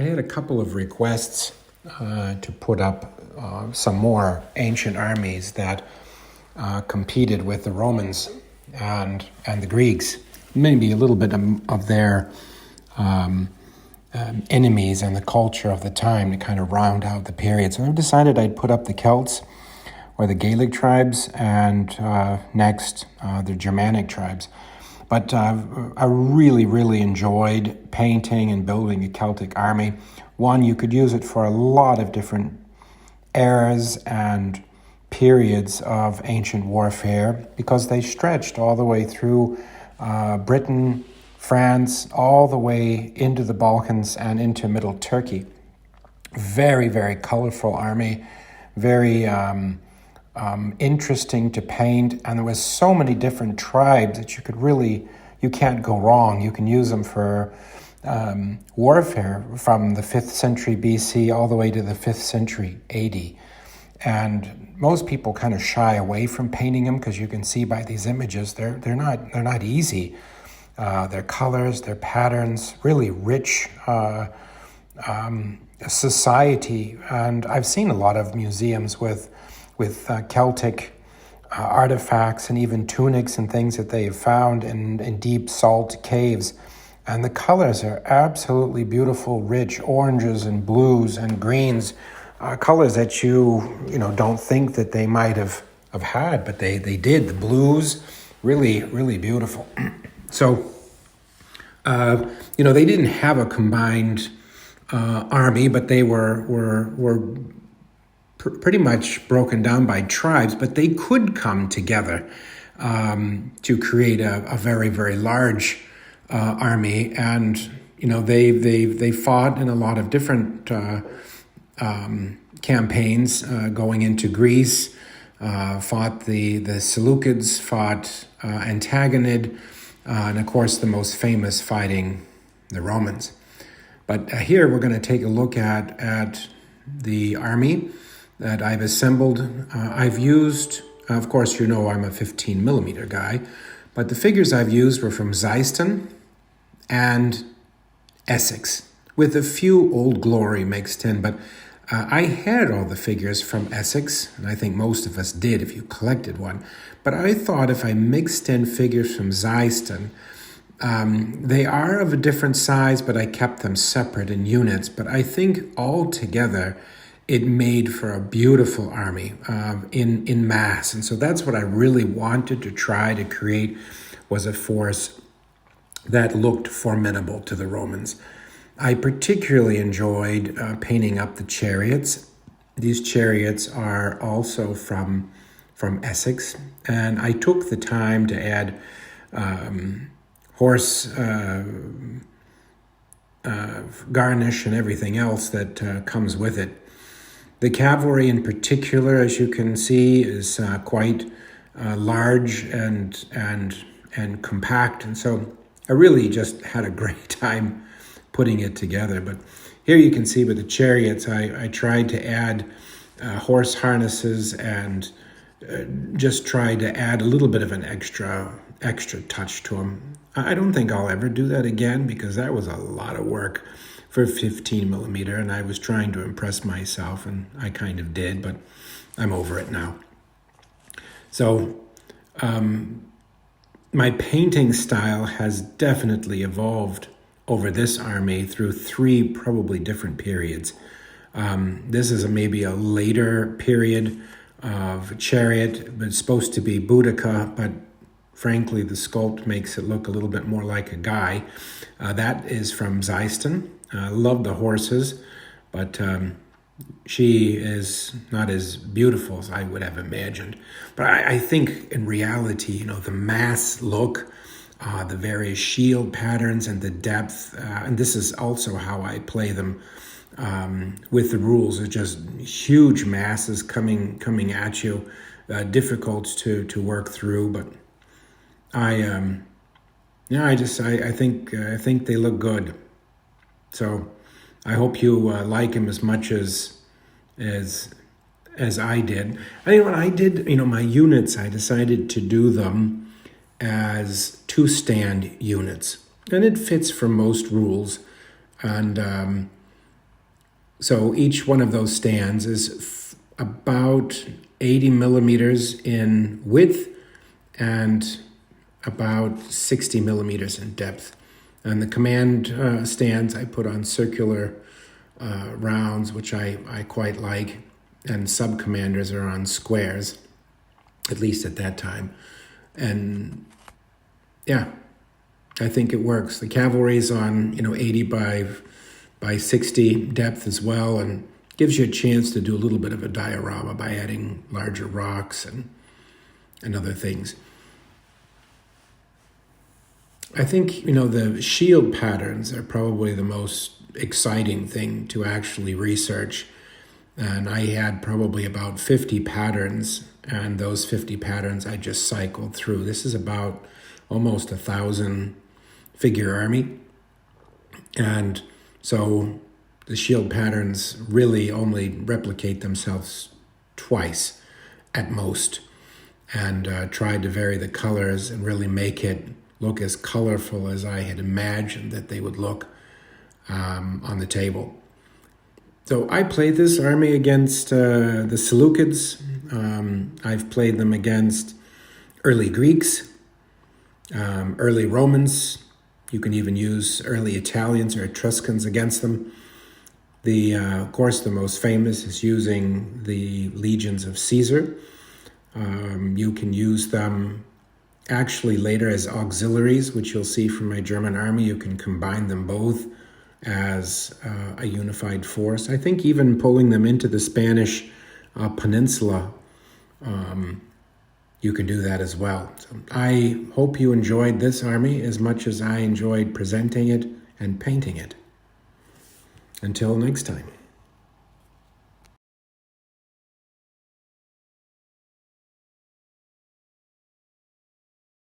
I had a couple of requests to put up some more ancient armies that competed with the Romans and the Greeks. Maybe a little bit of their enemies and the culture of the time to kind of round out the period. So I decided I'd put up the Celts or the Gallic tribes, and next the Germanic tribes. But I really enjoyed painting and building a Celtic army. One, you could use it for a lot of different eras and periods of ancient warfare because they stretched all the way through Britain, France, all the way into the Balkans and into Middle Turkey. Very colorful army, very interesting to paint, and there was so many different tribes that you can't go wrong. You can use them for warfare from the 5th century BC all the way to the 5th century AD. And most people kind of shy away from painting them because you can see by these images they're not easy. Their colors, their patterns, really rich society. And I've seen a lot of museums with Celtic artifacts and even tunics and things that they have found in deep salt caves. And the colors are absolutely beautiful, rich oranges and blues and greens, colors that you don't think that they might have had, but they did. The blues, really beautiful. So, they didn't have a combined army, but they were pretty much broken down by tribes, but they could come together to create a very large army. And they fought in a lot of different campaigns, going into Greece, fought the Seleucids, fought Antagonid, and of course the most famous fighting the Romans. But here we're going to take a look at the army that I've assembled. I've used, of course, I'm a 15 millimeter guy, but the figures I've used were from Xyston and Essex, with a few old Glory mixed in. But I had all the figures from Essex, and I think most of us did if you collected one. But I thought if I mixed in figures from Xyston, they are of a different size, but I kept them separate in units. But I think all together, it made for a beautiful army in mass. And so that's what I really wanted to try to create, was a force that looked formidable to the Romans. I particularly enjoyed painting up the chariots. These chariots are also from Essex, and I took the time to add horse garnish and everything else that comes with it. The cavalry in particular, as you can see, is quite large and compact, and so I really just had a great time putting it together. But here you can see with the chariots, I tried to add horse harnesses and just tried to add a little bit of an extra touch to them. I don't think I'll ever do that again because that was a lot of work for 15 millimeter, and I was trying to impress myself, and I kind of did, but I'm over it now. So my painting style has definitely evolved over this army through 3 probably different periods. This is maybe a later period of Chariot, but it's supposed to be Boudica, but frankly the sculpt makes it look a little bit more like a guy. That is from Xyston. I love the horses, but she is not as beautiful as I would have imagined. But I think in reality, the mass look, the various shield patterns and the depth, and this is also how I play them with the rules. It's just huge masses coming at you, difficult to work through. But I think they look good. So I hope you like them as much as I did. I think when I did, my units, I decided to do them as 2-stand units, and it fits for most rules. And So each one of those stands is about 80 millimeters in width and about 60 millimeters in depth. And the command stands I put on circular rounds, which I quite like, and sub-commanders are on squares, at least at that time. And yeah, I think it works. The cavalry's on 80 by 60 depth as well, and gives you a chance to do a little bit of a diorama by adding larger rocks and other things. I think, the shield patterns are probably the most exciting thing to actually research. And I had probably about 50 patterns, and those 50 patterns I just cycled through. This is about almost 1,000 figure army. And so the shield patterns really only replicate themselves twice at most, and tried to vary the colors and really make it look as colorful as I had imagined that they would look on the table. So I played this army against the Seleucids. I've played them against early Greeks, early Romans. You can even use early Italians or Etruscans against them. Of course, the most famous is using the legions of Caesar. You can use them actually later as auxiliaries, which you'll see from my German army. You can combine them both as a unified force. I think even pulling them into the Spanish peninsula, you can do that as well. So I hope you enjoyed this army as much as I enjoyed presenting it and painting it. Until next time.